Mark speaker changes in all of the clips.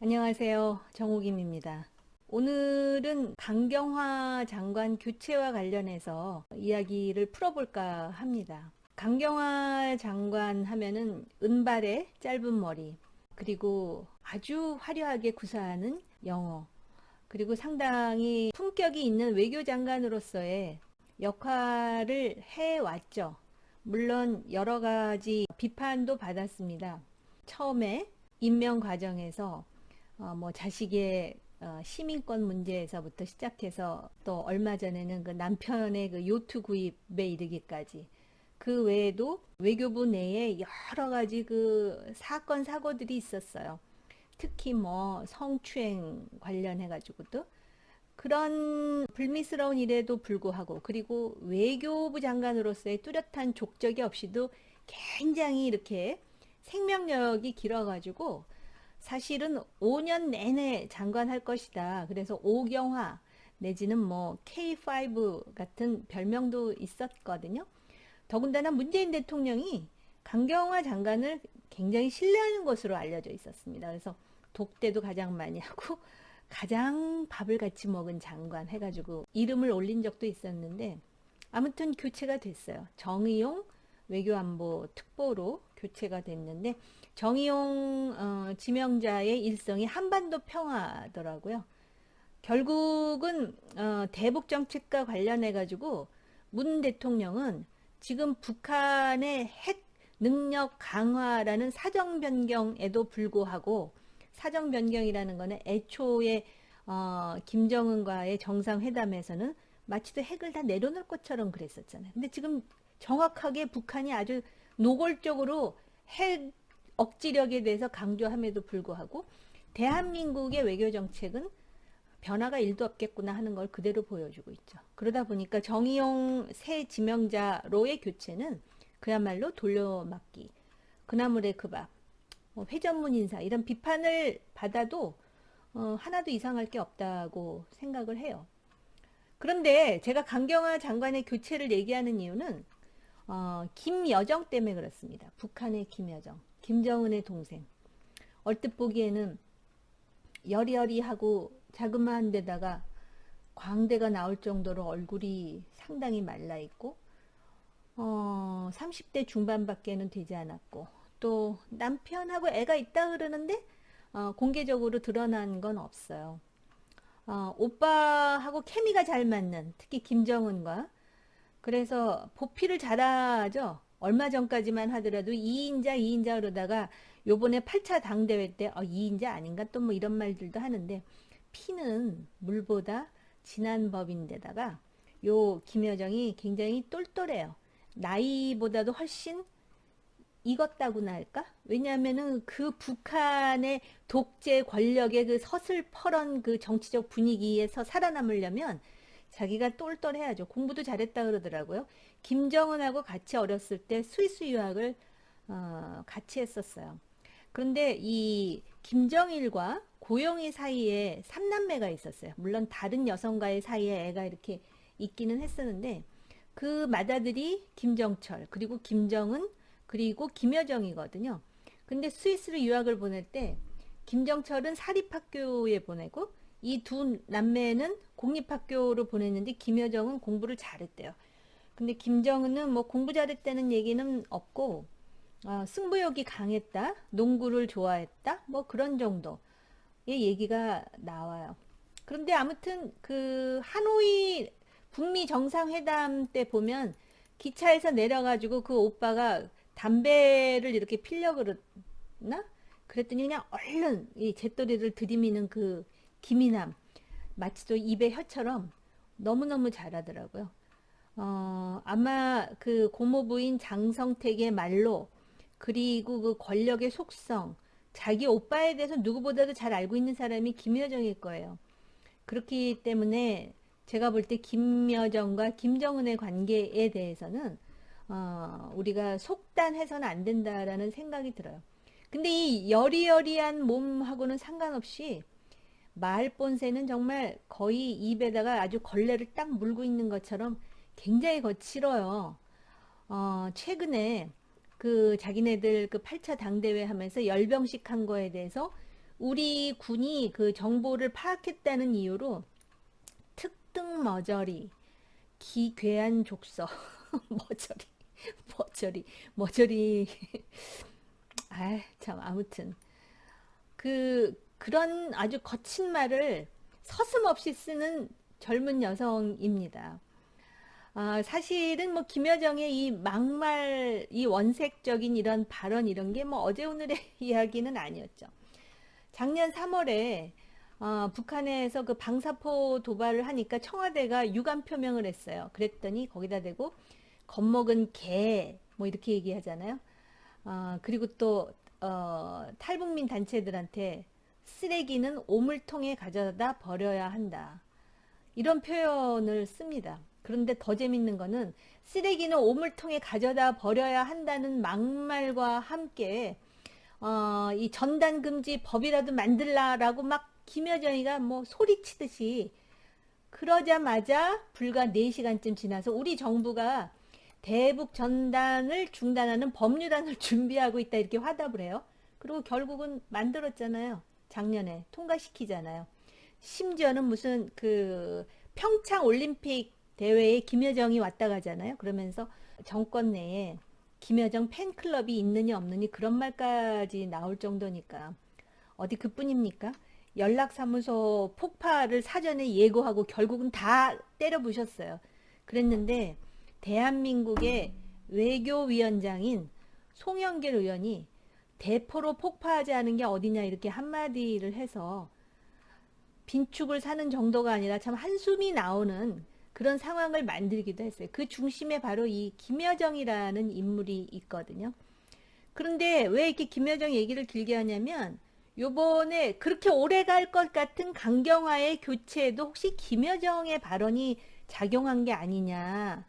Speaker 1: 안녕하세요. 정옥임입니다. 오늘은 강경화 장관 교체와 관련해서 이야기를 풀어볼까 합니다. 강경화 장관 하면은 은발의 짧은 머리, 그리고 아주 화려하게 구사하는 영어, 그리고 상당히 품격이 있는 외교장관으로서의 역할을 해왔죠. 물론 여러 가지 비판도 받았습니다. 처음에 임명 과정에서 뭐 자식의 시민권 문제에서부터 시작해서 또 얼마 전에는 그 남편의 그 요트 구입에 이르기까지, 그 외에도 외교부 내에 여러 가지 그 사건 사고들이 있었어요. 특히 뭐 성추행 관련해 가지고도 그런 불미스러운 일에도 불구하고, 그리고 외교부 장관으로서의 뚜렷한 족적이 없이도 굉장히 이렇게 생명력이 길어가지고 사실은 5년 내내 장관할 것이다. 그래서 오경화 내지는 뭐 K5 같은 별명도 있었거든요. 더군다나 문재인 대통령이 강경화 장관을 굉장히 신뢰하는 것으로 알려져 있었습니다. 그래서 독대도 가장 많이 하고 가장 밥을 같이 먹은 장관 해가지고 이름을 올린 적도 있었는데, 아무튼 교체가 됐어요. 정의용 외교안보 특보로 교체가 됐는데, 정의용 지명자의 일성이 한반도 평화더라고요. 결국은 대북 정책과 관련해 가지고 문 대통령은 지금 북한의 핵 능력 강화라는 사정 변경에도 불구하고, 사정 변경이라는 거는 애초에 김정은과의 정상회담에서는 마치도 핵을 다 내려놓을 것처럼 그랬었잖아요. 근데 지금 정확하게 북한이 아주 노골적으로 핵 억지력에 대해서 강조함에도 불구하고 대한민국의 외교 정책은 변화가 일도 없겠구나 하는 걸 그대로 보여주고 있죠. 그러다 보니까 정의용 새 지명자로의 교체는 그야말로 돌려막기, 그나물의 그 밥, 회전문 인사, 이런 비판을 받아도 하나도 이상할 게 없다고 생각을 해요. 그런데 제가 강경화 장관의 교체를 얘기하는 이유는 김여정 때문에 그렇습니다. 북한의 김여정, 김정은의 동생. 얼뜻 보기에는 여리여리하고 자그마한 데다가 광대가 나올 정도로 얼굴이 상당히 말라있고 30대 중반밖에는 되지 않았고, 또 남편하고 애가 있다 그러는데 공개적으로 드러난 건 없어요. 오빠하고 케미가 잘 맞는, 특히 김정은과, 그래서 보필을 잘하죠. 얼마 전까지만 하더라도 2인자 2인자 그러다가 요번에 8차 당대회 때 2인자 아닌가 또 뭐 이런 말들도 하는데, 피는 물보다 진한 법인데다가 요 김여정이 굉장히 똘똘해요. 나이보다도 훨씬 익었다고나 할까? 왜냐하면은 그 북한의 독재 권력의 그 서슬퍼런 그 정치적 분위기에서 살아남으려면 자기가 똘똘해야죠. 공부도 잘했다 그러더라고요. 김정은하고 같이 어렸을 때 스위스 유학을 같이 했었어요. 그런데 이 김정일과 고영희 사이에 삼남매가 있었어요. 물론 다른 여성과의 사이에 애가 이렇게 있기는 했었는데, 그 맏아들이 김정철, 그리고 김정은, 그리고 김여정이거든요. 근데 스위스로 유학을 보낼 때 김정철은 사립학교에 보내고 이 두 남매는 공립학교로 보냈는데 김여정은 공부를 잘했대요. 근데 김정은은 뭐 공부 잘했다는 얘기는 없고 승부욕이 강했다, 농구를 좋아했다, 뭐 그런 정도의 얘기가 나와요. 그런데 아무튼 그 하노이 북미 정상회담 때 보면 기차에서 내려가지고 그 오빠가 담배를 이렇게 피려 그랬나? 그랬더니 그냥 얼른 이 재떨이를 들이미는 그 김이남, 마치도 입에 혀처럼 너무너무 잘하더라고요. 아마 그 고모부인 장성택의 말로, 그리고 그 권력의 속성, 자기 오빠에 대해서 누구보다도 잘 알고 있는 사람이 김여정일 거예요. 그렇기 때문에 제가 볼 때 김여정과 김정은의 관계에 대해서는 우리가 속단해서는 안 된다라는 생각이 들어요. 근데 이 여리여리한 몸하고는 상관없이 말본새는 정말 거의 입에다가 아주 걸레를 딱 물고 있는 것처럼 굉장히 거칠어요. 최근에 그 자기네들 그 8차 당대회 하면서 열병식 한 거에 대해서 우리 군이 그 정보를 파악했다는 이유로 특등 머저리, 기괴한 족서, 머저리, 머저리, 머저리, 아, 참, 아무튼. 그런 아주 거친 말을 서슴없이 쓰는 젊은 여성입니다. 사실은 뭐 김여정의 이 막말, 이 원색적인 이런 발언 이런 게 뭐 어제 오늘의 이야기는 아니었죠. 작년 3월에 북한에서 그 방사포 도발을 하니까 청와대가 유감 표명을 했어요. 그랬더니 거기다 대고 겁먹은 개 뭐 이렇게 얘기하잖아요. 그리고 또 탈북민 단체들한테 쓰레기는 오물통에 가져다 버려야 한다. 이런 표현을 씁니다. 그런데 더 재밌는 거는 쓰레기는 오물통에 가져다 버려야 한다는 막말과 함께 이 전단금지 법이라도 만들라라고 막 김여정이가 뭐 소리치듯이 그러자마자 불과 4시간쯤 지나서 우리 정부가 대북 전단을 중단하는 법률안을 준비하고 있다 이렇게 화답을 해요. 그리고 결국은 만들었잖아요. 작년에 통과시키잖아요. 심지어는 무슨 그 평창 올림픽 대회에 김여정이 왔다 가잖아요. 그러면서 정권 내에 김여정 팬클럽이 있느냐 없느냐 그런 말까지 나올 정도니까 어디 그뿐입니까? 연락사무소 폭파를 사전에 예고하고 결국은 다 때려 부셨어요. 그랬는데 대한민국의 외교위원장인 송영길 의원이 대포로 폭파하지 않은 게 어디냐 이렇게 한마디를 해서 빈축을 사는 정도가 아니라 참 한숨이 나오는 그런 상황을 만들기도 했어요. 그 중심에 바로 이 김여정이라는 인물이 있거든요. 그런데 왜 이렇게 김여정 얘기를 길게 하냐면 요번에 그렇게 오래 갈 것 같은 강경화의 교체에도 혹시 김여정의 발언이 작용한 게 아니냐.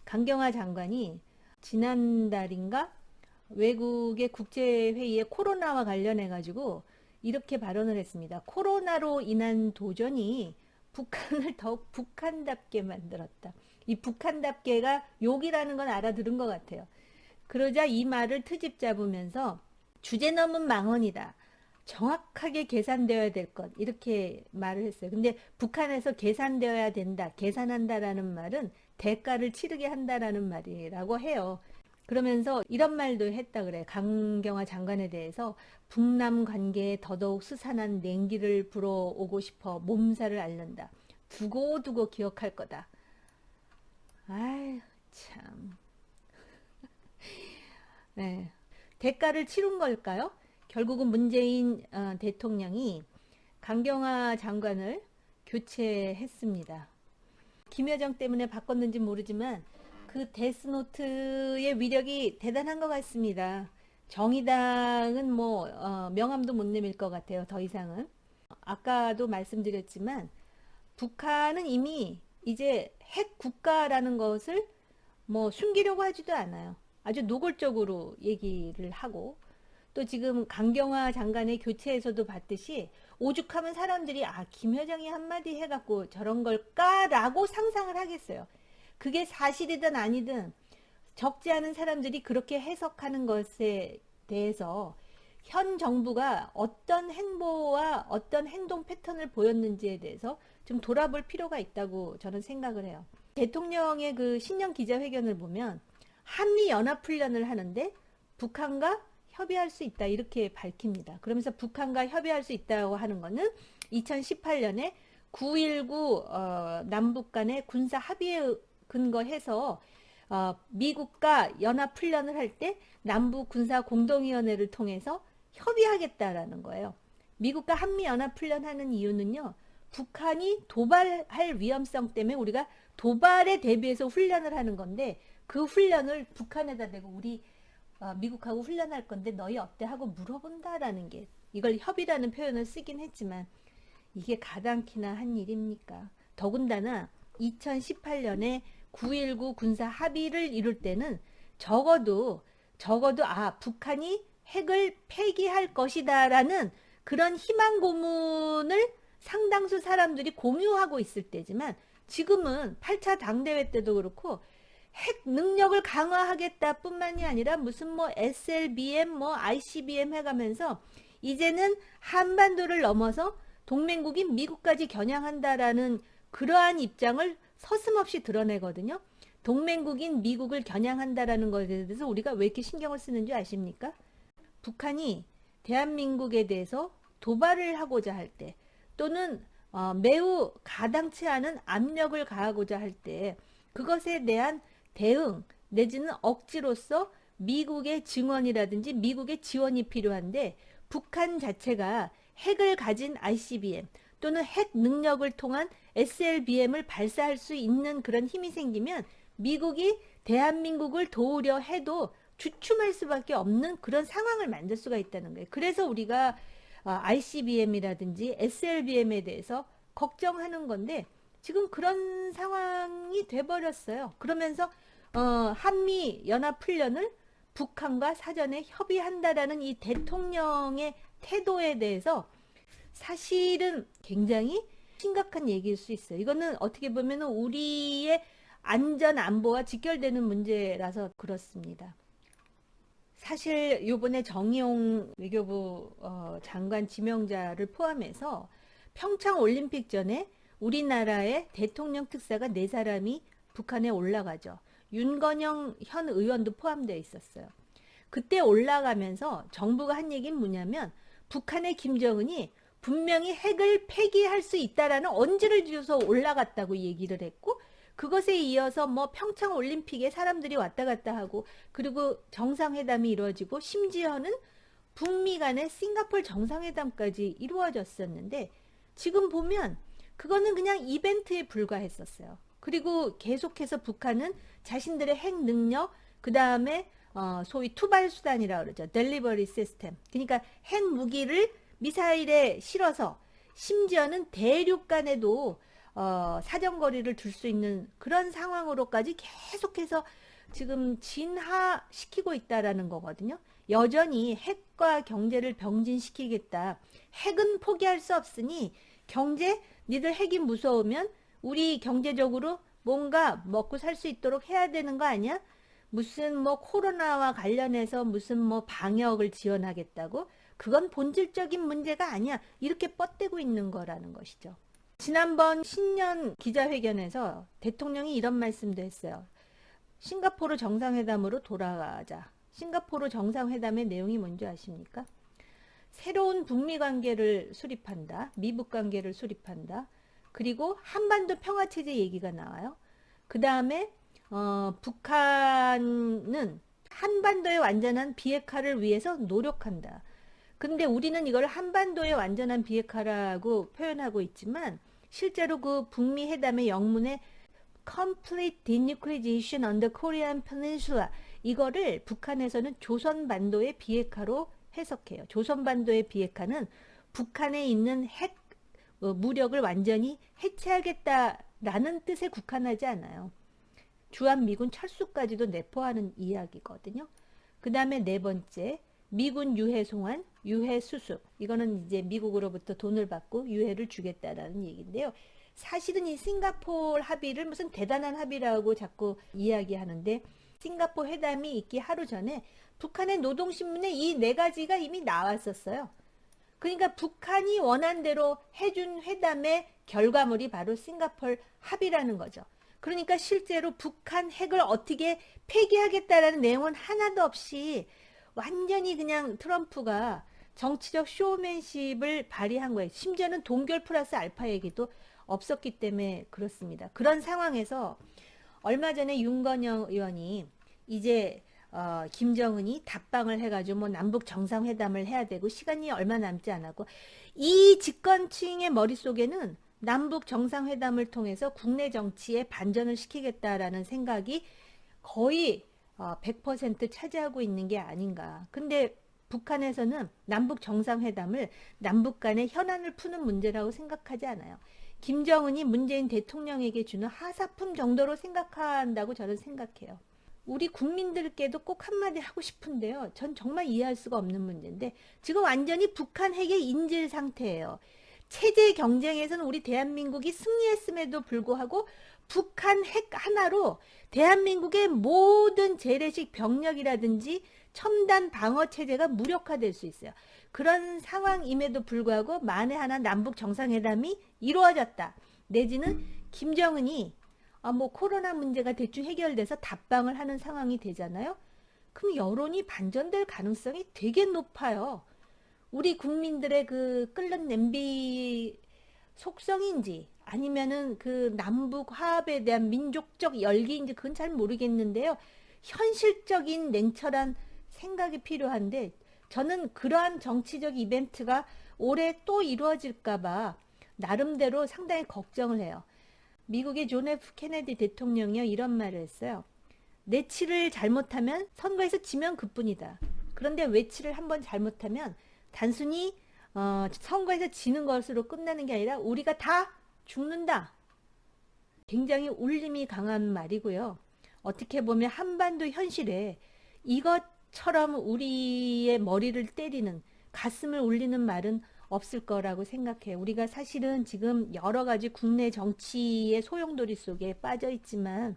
Speaker 1: 강경화 장관이 지난달인가 외국의 국제회의에 코로나와 관련해 가지고 이렇게 발언을 했습니다. 코로나로 인한 도전이 북한을 더욱 북한답게 만들었다. 이 북한답게가 욕이라는 건 알아들은 것 같아요. 그러자 이 말을 트집 잡으면서 주제 넘은 망언이다. 정확하게 계산되어야 될 것. 이렇게 말을 했어요. 근데 북한에서 계산되어야 된다. 계산한다라는 말은 대가를 치르게 한다라는 말이라고 해요. 그러면서 이런 말도 했다 그래. 강경화 장관에 대해서 북남 관계에 더더욱 스산한 냉기를 불어오고 싶어 몸살을 앓는다. 두고두고 기억할 거다. 아유, 참. 네. 대가를 치른 걸까요? 결국은 문재인 대통령이 강경화 장관을 교체했습니다. 김여정 때문에 바꿨는지 모르지만 그 데스노트의 위력이 대단한 것 같습니다. 정의당은 뭐 명함도 못 내밀 것 같아요. 더 이상은. 아까도 말씀드렸지만 북한은 이미 이제 핵 국가라는 것을 뭐 숨기려고 하지도 않아요. 아주 노골적으로 얘기를 하고 또 지금 강경화 장관의 교체에서도 봤듯이 오죽하면 사람들이 김여정이 한마디 해갖고 저런 걸까라고 상상을 하겠어요. 그게 사실이든 아니든 적지 않은 사람들이 그렇게 해석하는 것에 대해서 현 정부가 어떤 행보와 어떤 행동 패턴을 보였는지에 대해서 좀 돌아볼 필요가 있다고 저는 생각을 해요. 대통령의 그 신년 기자회견을 보면 한미연합훈련을 하는데 북한과 협의할 수 있다 이렇게 밝힙니다. 그러면서 북한과 협의할 수 있다고 하는 거는 2018년에 9.19 남북 간의 군사 합의에 근거해서 미국과 연합훈련을 할 때 남북 군사 공동위원회를 통해서 협의하겠다라는 거예요. 미국과 한미연합훈련하는 이유는요. 북한이 도발할 위험성 때문에 우리가 도발에 대비해서 훈련을 하는 건데 그 훈련을 북한에다 대고 우리 미국하고 훈련할 건데 너희 어때 하고 물어본다라는 게 이걸 협의라는 표현을 쓰긴 했지만 이게 가당키나 한 일입니까? 더군다나 2018년에 9.19 군사 합의를 이룰 때는 적어도 북한이 핵을 폐기할 것이다라는 그런 희망 고문을 상당수 사람들이 공유하고 있을 때지만 지금은 8차 당대회 때도 그렇고 핵 능력을 강화하겠다 뿐만이 아니라 무슨 뭐 SLBM 뭐 ICBM 해가면서 이제는 한반도를 넘어서 동맹국인 미국까지 겨냥한다라는 그러한 입장을 서슴없이 드러내거든요. 동맹국인 미국을 겨냥한다라는 것에 대해서 우리가 왜 이렇게 신경을 쓰는 줄 아십니까? 북한이 대한민국에 대해서 도발을 하고자 할 때, 또는 매우 가당치 않은 압력을 가하고자 할 때, 그것에 대한 대응 내지는 억지로서 미국의 증언이라든지 미국의 지원이 필요한데, 북한 자체가 핵을 가진 ICBM 또는 핵 능력을 통한 SLBM을 발사할 수 있는 그런 힘이 생기면 미국이 대한민국을 도우려 해도 주춤할 수밖에 없는 그런 상황을 만들 수가 있다는 거예요. 그래서 우리가 ICBM이라든지 SLBM에 대해서 걱정하는 건데, 지금 그런 상황이 돼버렸어요. 그러면서 한미 연합훈련을 북한과 사전에 협의한다라는 이 대통령의 태도에 대해서 사실은 굉장히 심각한 얘기일 수 있어요. 이거는 어떻게 보면 우리의 안전 안보와 직결되는 문제라서 그렇습니다. 사실 요번에 정의용 외교부 장관 지명자를 포함해서 평창 올림픽 전에 우리나라의 대통령 특사가 4사람이 북한에 올라가죠. 윤건영 현 의원도 포함되어 있었어요. 그때 올라가면서 정부가 한 얘기는 뭐냐면, 북한의 김정은이 분명히 핵을 폐기할 수 있다라는 언지를 줘서 올라갔다고 얘기를 했고, 그것에 이어서 뭐 평창 올림픽에 사람들이 왔다 갔다 하고, 그리고 정상회담이 이루어지고, 심지어는 북미 간의 싱가포르 정상회담까지 이루어졌었는데, 지금 보면 그거는 그냥 이벤트에 불과했었어요. 그리고 계속해서 북한은 자신들의 핵 능력, 그 다음에 소위 투발수단이라고 그러죠. 델리버리 시스템. 그러니까 핵 무기를 미사일에 실어서 심지어는 대륙 간에도 사정거리를 둘 수 있는 그런 상황으로까지 계속해서 지금 진화시키고 있다라는 거거든요. 여전히 핵과 경제를 병진시키겠다. 핵은 포기할 수 없으니 경제, 니들 핵이 무서우면 우리 경제적으로 뭔가 먹고 살 수 있도록 해야 되는 거 아니야? 무슨 뭐 코로나와 관련해서 무슨 뭐 방역을 지원하겠다고? 그건 본질적인 문제가 아니야. 이렇게 뻗대고 있는 거라는 것이죠. 지난번 신년 기자회견에서 대통령이 이런 말씀도 했어요. 싱가포르 정상회담으로 돌아가자. 싱가포르 정상회담의 내용이 뭔지 아십니까? 새로운 북미 관계를 수립한다. 미북 관계를 수립한다. 그리고 한반도 평화체제 얘기가 나와요. 그 다음에 북한은 한반도의 완전한 비핵화를 위해서 노력한다. 근데 우리는 이걸 한반도의 완전한 비핵화라고 표현하고 있지만, 실제로 그 북미 회담의 영문에 Complete Denuclearization on the Korean Peninsula, 이거를 북한에서는 조선반도의 비핵화로 해석해요. 조선반도의 비핵화는 북한에 있는 핵 무력을 완전히 해체하겠다라는 뜻에 국한하지 않아요. 주한미군 철수까지도 내포하는 이야기거든요. 그 다음에 4번째, 미군 유해 송환, 유해 수습. 이거는 이제 미국으로부터 돈을 받고 유해를 주겠다라는 얘기인데요. 사실은 이 싱가포르 합의를 무슨 대단한 합의라고 자꾸 이야기하는데, 싱가포르 회담이 있기 하루 전에 북한의 노동신문에 이 4가지가 이미 나왔었어요. 그러니까 북한이 원한 대로 해준 회담의 결과물이 바로 싱가포르 합의라는 거죠. 그러니까 실제로 북한 핵을 어떻게 폐기하겠다라는 내용은 하나도 없이 완전히 그냥 트럼프가 정치적 쇼맨십을 발휘한 거예요. 심지어는 동결 플러스 알파 얘기도 없었기 때문에 그렇습니다. 그런 상황에서 얼마 전에 윤건영 의원이 이제 김정은이 답방을 해가지고 뭐 남북 정상회담을 해야 되고 시간이 얼마 남지 않았고, 이 집권층의 머릿속에는 남북 정상회담을 통해서 국내 정치에 반전을 시키겠다라는 생각이 거의 100% 차지하고 있는 게 아닌가. 근데 북한에서는 남북 정상회담을 남북 간의 현안을 푸는 문제라고 생각하지 않아요. 김정은이 문재인 대통령에게 주는 하사품 정도로 생각한다고 저는 생각해요. 우리 국민들께도 꼭 한마디 하고 싶은데요. 전 정말 이해할 수가 없는 문제인데, 지금 완전히 북한 핵의 인질 상태예요. 체제 경쟁에서는 우리 대한민국이 승리했음에도 불구하고 북한 핵 하나로 대한민국의 모든 재래식 병력이라든지 첨단 방어 체제가 무력화될 수 있어요. 그런 상황임에도 불구하고 만에 하나 남북 정상회담이 이루어졌다. 내지는 김정은이 뭐 코로나 문제가 대충 해결돼서 답방을 하는 상황이 되잖아요. 그럼 여론이 반전될 가능성이 되게 높아요. 우리 국민들의 그 끓는 냄비 속성인지 아니면은 그 남북 화합에 대한 민족적 열기인지 그건 잘 모르겠는데요. 현실적인 냉철한 생각이 필요한데 저는 그러한 정치적 이벤트가 올해 또 이루어질까봐 나름대로 상당히 걱정을 해요. 미국의 존 F 케네디 대통령이요 이런 말을 했어요. 내치를 잘못하면 선거에서 지면 그뿐이다. 그런데 외치를 한번 잘못하면 단순히 선거에서 지는 것으로 끝나는 게 아니라 우리가 다 죽는다. 굉장히 울림이 강한 말이고요. 어떻게 보면 한반도 현실에 이것처럼 우리의 머리를 때리는 가슴을 울리는 말은 없을 거라고 생각해요. 우리가 사실은 지금 여러 가지 국내 정치의 소용돌이 속에 빠져 있지만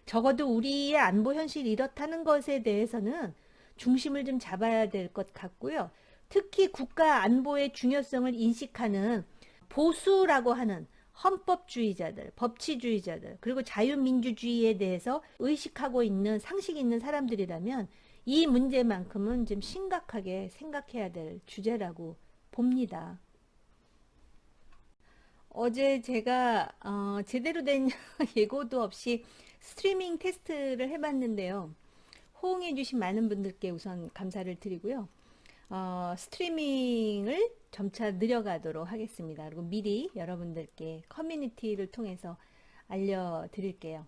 Speaker 1: 적어도 우리의 안보 현실이 이렇다는 것에 대해서는 중심을 좀 잡아야 될 것 같고요. 특히 국가 안보의 중요성을 인식하는 보수라고 하는 헌법주의자들, 법치주의자들, 그리고 자유민주주의에 대해서 의식하고 있는 상식 있는 사람들이라면 이 문제만큼은 좀 심각하게 생각해야 될 주제라고 봅니다. 어제 제가 제대로 된 예고도 없이 스트리밍 테스트를 해봤는데요. 호응해주신 많은 분들께 우선 감사를 드리고요. 스트리밍을 점차 늘려가도록 하겠습니다. 그리고 미리 여러분들께 커뮤니티를 통해서 알려드릴게요.